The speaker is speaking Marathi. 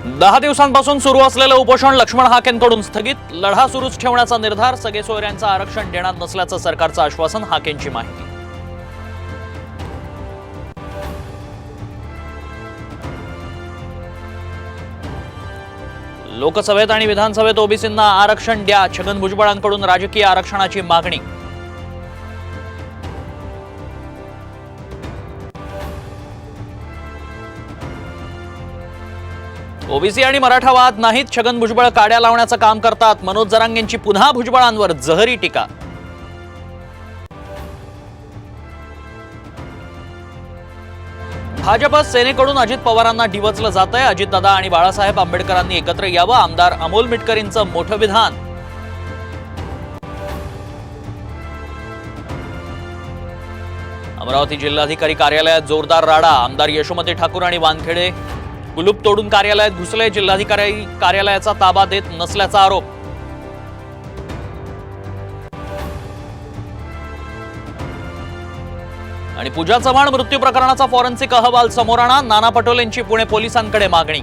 10 दिवसांपासून सुरू असलेलं उपोषण लक्ष्मण हाकेंकडून स्थगित. लढा सुरूच ठेवण्याचा निर्धार. सगळे सोयऱ्यांचं आरक्षण देणार नसल्याचं सरकारचं आश्वासन. हाकेंची माहिती. लोकसभेत आणि विधानसभेत ओबीसींना आरक्षण द्या. छगन भुजबळांकडून राजकीय आरक्षणाची मागणी. ओबीसी आणि मराठा वाद नाहीत. छगन भुजबळ काड्या लावण्याचं काम करतात. मनोज जरांगेंची पुन्हा भुजबळांवर जहरी टीका. भाजप सेनेकडून अजित पवारांना डिवचलं जातंय. अजितदादा आणि बाळासाहेब आंबेडकरांनी एकत्र यावं. आमदार अमोल मिटकरींचं मोठं विधान. अमरावती जिल्हाधिकारी कार्यालयात जोरदार राडा. आमदार यशोमती ठाकूर आणि वानखेडे कुलूप तोडून कार्यालयात घुसले. जिल्हाधिकारी कार्यालयाचा ताबा देत नसल्याचा आरोप. आणि पूजा चव्हाण मृत्यू प्रकरणाचा फॉरेन्सिक अहवाल समोर आणा. नाना पटोलेंची पुणे पोलिसांकडे मागणी.